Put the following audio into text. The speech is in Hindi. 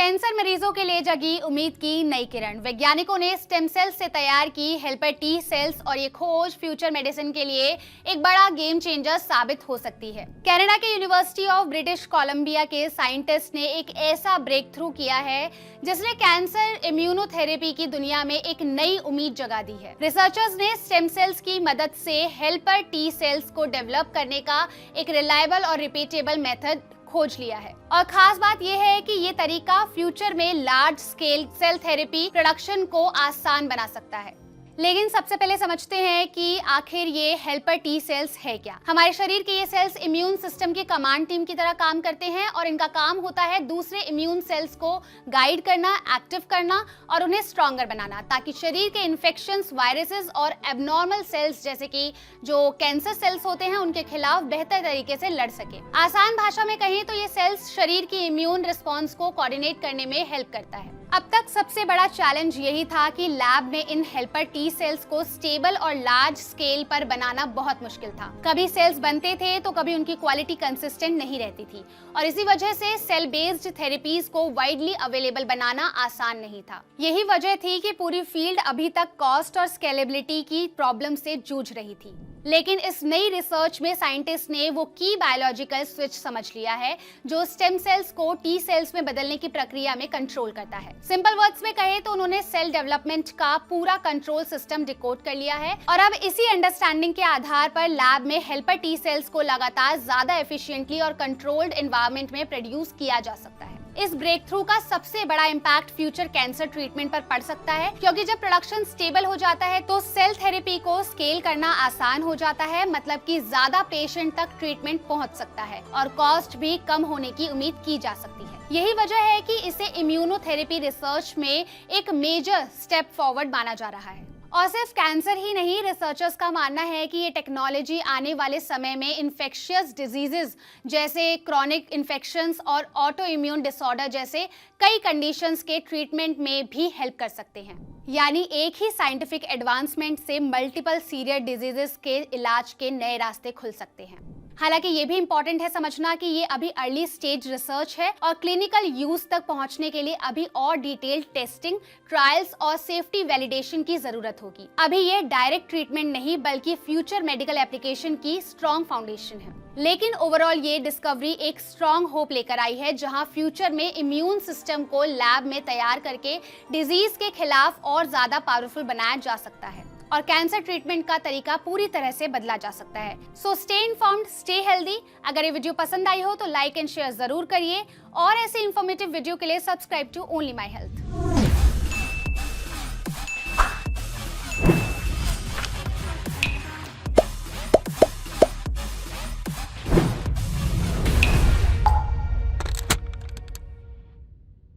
कैंसर मरीजों के लिए जगी उम्मीद की नई किरण। वैज्ञानिकों ने स्टेम सेल्स से तैयार की हेल्पर टी सेल्स और ये खोज फ्यूचर मेडिसिन के लिए एक बड़ा गेम चेंजर साबित हो सकती है। कनाडा के यूनिवर्सिटी ऑफ ब्रिटिश कोलंबिया के साइंटिस्ट ने एक ऐसा ब्रेक थ्रू किया है जिसने कैंसर इम्यूनोथेरेपी की दुनिया में एक नई उम्मीद जगा दी है। रिसर्चर्स ने स्टेम सेल्स की मदद से हेल्पर टी सेल्स को डेवलप करने का एक रिलायबल और रिपीटेबल मेथड खोज लिया है। और खास बात यह है कि ये तरीका फ्यूचर में large scale cell therapy production को आसान बना सकता है। लेकिन सबसे पहले समझते हैं कि आखिर ये हेल्पर टी सेल्स है क्या। हमारे शरीर के ये सेल्स इम्यून सिस्टम की कमांड टीम की तरह काम करते हैं और इनका काम होता है दूसरे इम्यून सेल्स को गाइड करना, एक्टिव करना और उन्हें स्ट्रॉन्गर बनाना, ताकि शरीर के इन्फेक्शंस, वायरसेस और एबनॉर्मल सेल्स जैसे कि जो कैंसर सेल्स होते हैं उनके खिलाफ बेहतर तरीके से लड़ सके। आसान भाषा में कहें तो ये सेल्स शरीर की इम्यून रिस्पॉन्स को कोऑर्डिनेट करने में हेल्प करता है। अब तक सबसे बड़ा चैलेंज यही था कि लैब में इन हेल्पर टी सेल्स को स्टेबल और लार्ज स्केल पर बनाना बहुत मुश्किल था। कभी सेल्स बनते थे तो कभी उनकी क्वालिटी कंसिस्टेंट नहीं रहती थी और इसी वजह से सेल बेस्ड थेरेपीज को वाइडली अवेलेबल बनाना आसान नहीं था। यही वजह थी कि पूरी फील्ड अभी तक कॉस्ट और स्केलेबिलिटी की प्रॉब्लम से जूझ रही थी। लेकिन इस नई रिसर्च में साइंटिस्ट ने वो की बायोलॉजिकल स्विच समझ लिया है जो स्टेम सेल्स को टी सेल्स में बदलने की प्रक्रिया में कंट्रोल करता है। सिंपल वर्ड्स में कहे तो उन्होंने सेल डेवलपमेंट का पूरा कंट्रोल सिस्टम डिकोड कर लिया है और अब इसी अंडरस्टैंडिंग के आधार पर लैब में हेल्पर टी सेल्स को लगातार ज्यादा एफिशिएंटली और कंट्रोल्ड एनवायरनमेंट में प्रोड्यूस किया जा सकता है। इस ब्रेक थ्रू का सबसे बड़ा इम्पैक्ट फ्यूचर कैंसर ट्रीटमेंट पर पड़ सकता है, क्योंकि जब प्रोडक्शन स्टेबल हो जाता है तो सेल थेरेपी को स्केल करना आसान हो जाता है, मतलब कि ज्यादा पेशेंट तक ट्रीटमेंट पहुंच सकता है और कॉस्ट भी कम होने की उम्मीद की जा सकती है। यही वजह है कि इसे इम्यूनोथेरेपी रिसर्च में एक मेजर स्टेप फॉरवर्ड माना जा रहा है। और सिर्फ कैंसर ही नहीं, रिसर्चर्स का मानना है कि ये टेक्नोलॉजी आने वाले समय में इन्फेक्शियस डिजीजेस जैसे क्रॉनिक इन्फेक्शंस और ऑटो इम्यून डिसऑर्डर जैसे कई कंडीशंस के ट्रीटमेंट में भी हेल्प कर सकते हैं। यानी एक ही साइंटिफिक एडवांसमेंट से मल्टीपल सीरियस डिजीजेस के इलाज के नए रास्ते खुल सकते हैं। हालांकि ये भी इम्पोर्टेंट है समझना कि ये अभी अर्ली स्टेज रिसर्च है और क्लिनिकल यूज तक पहुंचने के लिए अभी और डिटेल्ड टेस्टिंग, ट्रायल्स और सेफ्टी वैलिडेशन की जरूरत होगी। अभी ये डायरेक्ट ट्रीटमेंट नहीं बल्कि फ्यूचर मेडिकल एप्लीकेशन की स्ट्रॉन्ग फाउंडेशन है। लेकिन ओवरऑल ये डिस्कवरी एक स्ट्रॉन्ग होप लेकर आई है, जहां फ्यूचर में इम्यून सिस्टम को लैब में तैयार करके डिजीज के खिलाफ और ज्यादा पावरफुल बनाया जा सकता है और कैंसर ट्रीटमेंट का तरीका पूरी तरह से बदला जा सकता है। So stay informed, stay healthy. अगर ये वीडियो पसंद आई हो तो लाइक एंड शेयर जरूर करिए और ऐसे इन्फॉर्मेटिव वीडियो के लिए subscribe to only my health.